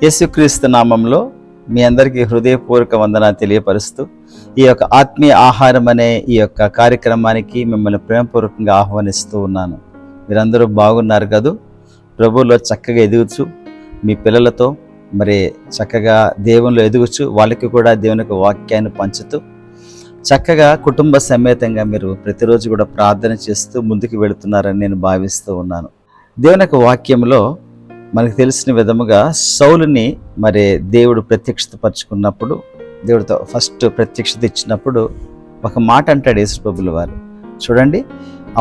యేసుక్రీస్తు నామంలో మీ అందరికీ హృదయపూర్వక వందనాలు తెలియపరుస్తూ ఈ యొక్క ఆత్మీయ ఆహారం అనే ఈ యొక్క కార్యక్రమానికి మిమ్మల్ని ప్రేమపూర్వకంగా ఆహ్వానిస్తూ ఉన్నాను. మీరందరూ బాగున్నారు కదూ? ప్రభువులో చక్కగా ఎదుగుచు మీ పిల్లలతో మరి చక్కగా దేవునిలో ఎదుగుచు వాళ్ళకి కూడా దేవుని యొక్క వాక్యాన్ని పంచుతూ చక్కగా కుటుంబ సమేతంగా మీరు ప్రతిరోజు కూడా ప్రార్థన చేస్తూ ముందుకు వెళుతున్నారని నేను భావిస్తూ ఉన్నాను. దేవుని యొక్క వాక్యంలో మనకు తెలిసిన విధముగా సౌలుని మరి దేవుడు ప్రత్యక్షతపరుచుకున్నప్పుడు, దేవుడితో ఫస్ట్ ప్రత్యక్షత ఇచ్చినప్పుడు ఒక మాట అంటాడు యేసు ప్రభువుల వారు. చూడండి,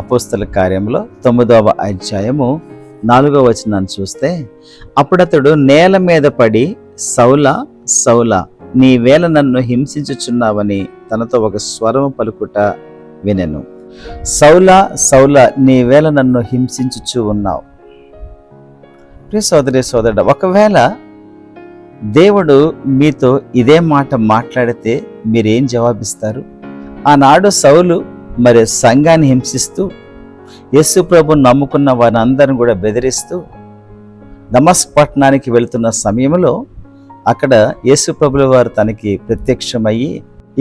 అపోస్తల కార్యంలో 9వ అధ్యాయము 4వ వచనాన్ని చూస్తే, అప్పుడతడు నేల మీద పడి సౌలా సౌలా నీవేళ నన్ను హింసించుచున్నావని తనతో ఒక స్వరము పలుకుట వినెను. సౌలా సౌలా నీవేళ నన్ను హింసించుచు ఉన్నావు. ప్రియ సోదరి సోదరుడా, ఒకవేళ దేవుడు మీతో ఇదే మాట మాట్లాడితే మీరేం జవాబిస్తారు? ఆనాడు సౌలు మరి సంఘాన్ని హింసిస్తూ యేసు ప్రభువును నమ్ముకున్న వారిని అందరిని కూడా బెదిరిస్తూ దమస్క్ పట్టణానికి వెళుతున్న సమయంలో అక్కడ యేసు ప్రభువుల వారు తనకి ప్రత్యక్షమయ్యి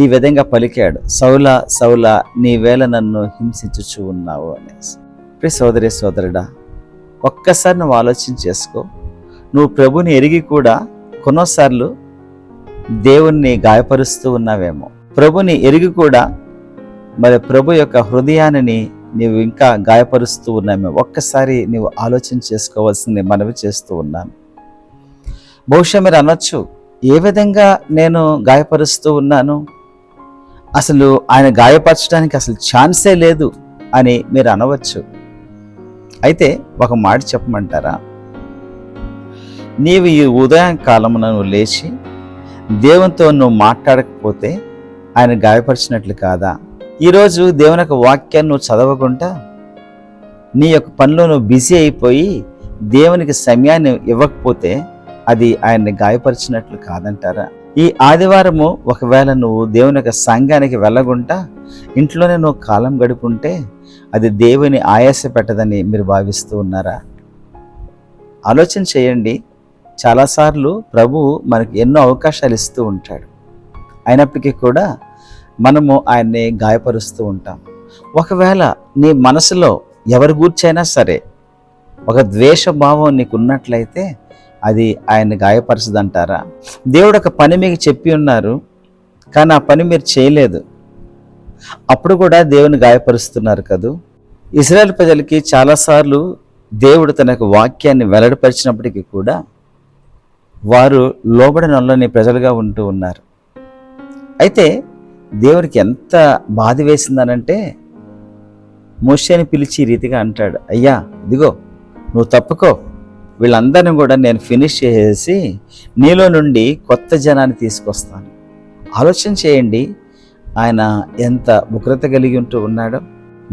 ఈ విధంగా పలికాడు, సౌలా సౌలా నీవేళ నన్ను హింసించుచు ఉన్నావు అనేసి. ప్రియ సోదరి సోదరుడా, ఒక్కసారి నువ్వు ఆలోచన చేసుకో. నువ్వు ప్రభుని ఎరిగి కూడా కొన్నిసార్లు దేవుణ్ణి గాయపరుస్తూ ఉన్నావేమో. ప్రభుని ఎరిగి కూడా మరి ప్రభు యొక్క హృదయాన్ని నీవు ఇంకా గాయపరుస్తూ ఉన్నామేమో. ఒక్కసారి నీవు ఆలోచన చేసుకోవాల్సింది మనవి చేస్తూ ఉన్నాను. బహుశా మీరు అనొచ్చు, ఏ విధంగా నేను గాయపరుస్తూ ఉన్నాను? అసలు ఆయన గాయపరచడానికి అసలు ఛాన్సే లేదు అని మీరు అనవచ్చు. అయితే ఒక మాట చెప్పమంటారా? నీవు ఈ ఉదయకాలమున నువ్వు లేచి దేవునితో నువ్వు మాట్లాడకపోతే ఆయన గాయపరిచినట్లు కాదా? ఈరోజు దేవుని యొక్క వాక్యాన్ని నువ్వు చదవకుండా నీ యొక్క పనిలో నువ్వు బిజీ అయిపోయి దేవునికి సమయాన్ని ఇవ్వకపోతే అది ఆయన్ని గాయపరిచినట్లు కాదంటారా? ఈ ఆదివారము ఒకవేళ నువ్వు దేవుని యొక్క సంఘానికి వెళ్ళకుండా ఇంట్లోనే నువ్వు కాలం గడుపుంటే అది దేవుని ఆయాస పెట్టదని మీరు భావిస్తూ ఉన్నారా? ఆలోచన చేయండి. చాలాసార్లు ప్రభువు మనకి ఎన్నో అవకాశాలు ఇస్తూ ఉంటాడు. అయినప్పటికీ కూడా మనము ఆయన్ని గాయపరుస్తూ ఉంటాం. ఒకవేళ నీ మనసులో ఎవరి గూర్చైనా సరే ఒక ద్వేష భావం నీకు ఉన్నట్లయితే అది ఆయన్ని గాయపరచదంటారా? దేవుడు ఒక పని మీకు చెప్పి ఉన్నారు, కానీ ఆ పని మీరు చేయలేదు. అప్పుడు కూడా దేవుని గాయపరుస్తున్నారు కదూ. ఇశ్రాయేలు ప్రజలకి చాలాసార్లు దేవుడు తన యొక్క వాక్యాన్ని వెల్లడిపరిచినప్పటికీ కూడా వారు లోబడనొల్లని ప్రజలుగా ఉంటూ ఉన్నారు. అయితే దేవునికి ఎంత బాధ వేసిందనంటే మోషేని పిలిచి ఈ రీతిగా అంటాడు, అయ్యా ఇదిగో నువ్వు తప్పుకో, వీళ్ళందరినీ కూడా నేను ఫినిష్ చేసేసి నీలో నుండి కొత్త జనాన్ని తీసుకొస్తాను. ఆలోచన చేయండి, ఆయన ఎంత ఉగ్రత కలిగి ఉంటూ ఉన్నాడో.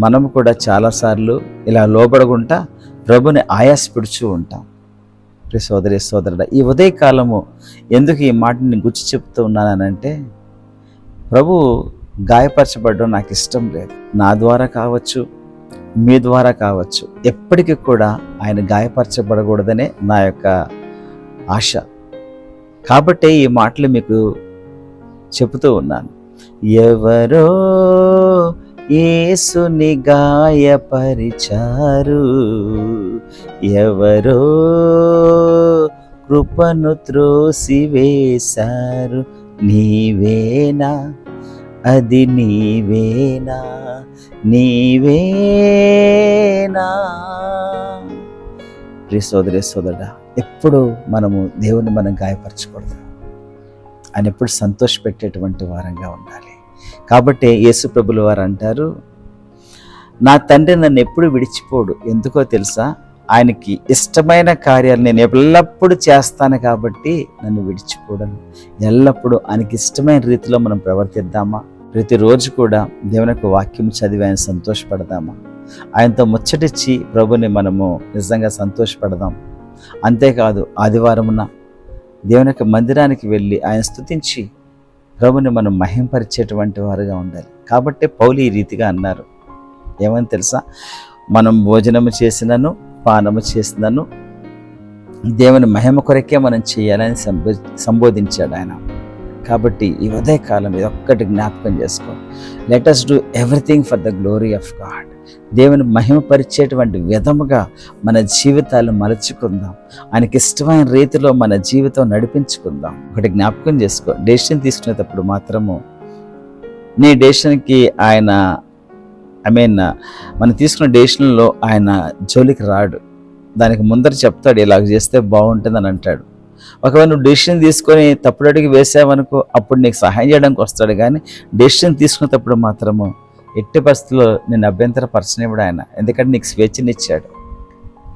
మనము కూడా చాలాసార్లు ఇలా లోబడకుండా ప్రభుని ఆయాసపడుచూ ఉంటాం. ప్రియ సోదరి సోదరుడా, ఈ ఉదయకాలము ఎందుకు ఈ మాటని గుర్చి చెప్తూ ఉన్నానంటే, ప్రభు గాయపరచబడడం నాకు ఇష్టం లేదు. నా ద్వారా కావచ్చు, మీ ద్వారా కావచ్చు, ఎప్పటికీ కూడా ఆయన గాయపరచబడకూడదనే నా యొక్క ఆశ. కాబట్టి ఈ మాటలు మీకు చెబుతూ ఉన్నాను. ఎవరో యేసుని గాయపరిచారు, ఎవరో కృపను త్రోసివేశారు, నీవేనా అది నీవేనా నీవేనా? ప్రియ సోదరి సోదరుడా, ఎప్పుడు మనము దేవుని మనం గాయపరచకూడదు. ఆయన ఎప్పుడు సంతోషపెట్టేటువంటి వారంగా ఉండాలి. కాబట్టి యేసు ప్రభువుల వారు అంటారు, నా తండ్రి నన్ను ఎప్పుడు విడిచిపోడు. ఎందుకో తెలుసా? ఆయనకి ఇష్టమైన కార్యాలు నేను ఎల్లప్పుడూ చేస్తాను కాబట్టి నన్ను విడిచిపోడను. ఎల్లప్పుడూ ఆయనకి ఇష్టమైన రీతిలో మనం ప్రవర్తిద్దామా? ప్రతిరోజు కూడా దేవుని యొక్క వాక్యం చదివి ఆయన సంతోషపడదామా? ఆయనతో ముచ్చటిచ్చి ప్రభుని మనము నిజంగా సంతోషపడదాం. అంతేకాదు, ఆదివారమున దేవుని యొక్క మందిరానికి వెళ్ళి ఆయన స్తుతించి ప్రభుని మనం మహింపరిచేటువంటి వారుగా ఉండాలి. కాబట్టి పౌలు ఈ రీతిగా అన్నారు, ఏమని తెలుసా? మనం భోజనము చేసినను పానము చేసినను దేవుని మహిమ కొరకే మనం చేయాలని సంబోధించాడు ఆయన. కాబట్టి ఈ ఉదయకాలం ఇది ఒక్కటి జ్ఞాపకం చేసుకో. Let us do everything for the glory of God. దేవుని మహిమపరిచేటువంటి విధముగా మన జీవితాలు మలుచుకుందాం. ఆయనకి ఇష్టమైన రీతిలో మన జీవితం నడిపించుకుందాం. ఒకటి జ్ఞాపకం చేసుకో, డెసిషన్ తీసుకునేటప్పుడు మాత్రము నీ డెసిషన్కి ఆయన మనం తీసుకున్న డెసిషన్లో ఆయన జోలికి రాడు. దానికి ముందర చెప్తాడు, ఇలాగ చేస్తే బాగుంటుందని అంటాడు. ఒకవేళ నువ్వు డెసిషన్ తీసుకొని తప్పుడు అడుగు వేసావనుకో, అప్పుడు నీకు సహాయం చేయడానికి వస్తాడు. కానీ డెసిషన్ తీసుకునేటప్పుడు మాత్రము ఎట్టి పరిస్థితుల్లో నేను అభ్యంతరపరచనివ్వడు ఆయన. ఎందుకంటే నీకు స్వేచ్ఛనిచ్చాడు.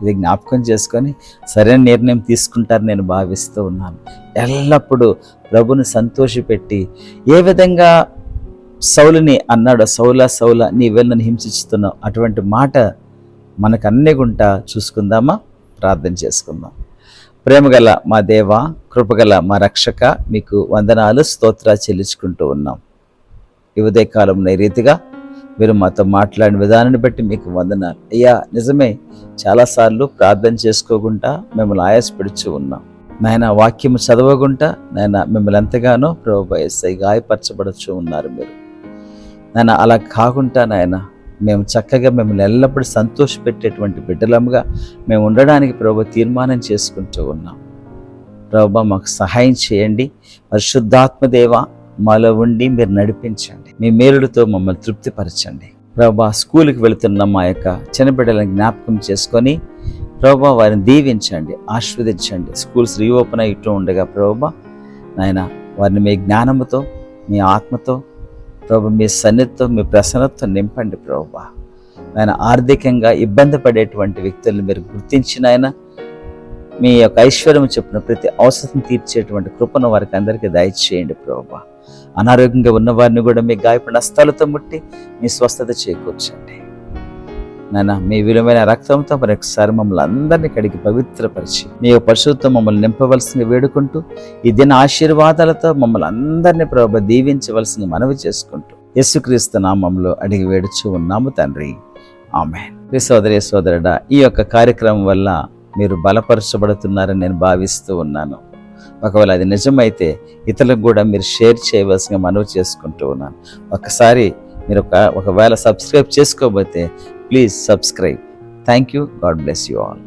ఇది జ్ఞాపకం చేసుకొని సరైన నిర్ణయం తీసుకుంటారని నేను భావిస్తూ ఉన్నాను. ఎల్లప్పుడూ ప్రభుని సంతోషపెట్టి, ఏ విధంగా సౌలుని అన్నాడు, సౌలా సౌలా నీవెళ్ళ నన్ను హింసిస్తున్నావు, అటువంటి మాట మనకు అన్నీ గుంటా చూసుకుందామా? ప్రార్థన చేసుకుందాం. ప్రేమగల మా దేవ, కృపగల మా రక్షక, మీకు వందనాలు స్తోత్రాలు చెల్లించుకుంటూ ఉన్నాం. ఈ ఉదయకాలంలో ఈ రీతిగా మీరు మాతో మాట్లాడిన విధానాన్ని బట్టి మీకు వందనాలు అయ్యా. నిజమే, చాలాసార్లు ప్రార్థన చేసుకోకుండా మిమ్మల్ని ఆయాసపడుచు ఉన్నాం నాయన. వాక్యము చదవకుండా నాయన మిమ్మల్ని ఎంతగానో ప్రభువా యేసయ్య గాయపరచబడుచు ఉన్నారు మీరు నాయన. అలా కాకుండా నాయన మేము చక్కగా మిమ్మల్ని ఎల్లప్పుడూ సంతోషపెట్టేటువంటి బిడ్డలముగా మేము ఉండడానికి ప్రభువా తీర్మానం చేసుకుంటూ ఉన్నాం. ప్రభువా మాకు సహాయం చేయండి. పరిశుద్ధాత్మ దేవ మాలో ఉండి మీరు నడిపించండి. మీ మేలులతో మమ్మల్ని తృప్తిపరచండి. ప్రభువా స్కూల్కి వెళుతున్న మా యొక్క చిన్న బిడ్డలను జ్ఞాపకం చేసుకొని ప్రభువా వారిని దీవించండి, ఆశీర్వదించండి. స్కూల్స్ రీఓపెన్ అవుతూ ఉండగా ప్రభువా నాయన వారిని మీ జ్ఞానముతో, మీ ఆత్మతో ప్రభు, మీ సన్నిధితో, మీ ప్రసన్నతతో నింపండి ప్రభువా. ఆయన ఆర్థికంగా ఇబ్బంది పడేటువంటి వ్యక్తులను మీరు గుర్తించిన ఆయన మీ యొక్క ఐశ్వర్యం చెప్పిన ప్రతి అవసరం తీర్చేటువంటి కృపను వారికి అందరికీ దయచేయండి ప్రభువా. అనారోగ్యంగా ఉన్న వారిని కూడా మీ గాయపడిన హస్తాలతో ముట్టి మీ స్వస్థత చేకూర్చండి నాన్న. మీ విలువైన రక్తంతో మరొకసారి మమ్మల్ని అందరినీ కడిగి పవిత్రపరిచి మీ యొక్క పరిశుద్ధతో మమ్మల్ని నింపవలసింది వేడుకుంటూ, ఈ దిన ఆశీర్వాదాలతో మమ్మల్ని అందరినీ ప్రభువా దీవించవలసింది మనవి చేసుకుంటూ యేసుక్రీస్తు నామములో అడిగి వేడుచు ఉన్నాము తండ్రి, ఆమేన్. సోదరి సోదరుడా, ఈ యొక్క కార్యక్రమం వల్ల మీరు బలపరచబడుతున్నారని నేను భావిస్తూ ఉన్నాను. ఒకవేళ అది నిజమైతే ఇతరులకు కూడా మీరు షేర్ చేయవలసిందిగా మనవి చేసుకుంటూ ఉన్నాను. ఒకసారి మీరు ఒకవేళ సబ్స్క్రైబ్ చేసుకోకపోతే please subscribe. Thank you. God bless you all.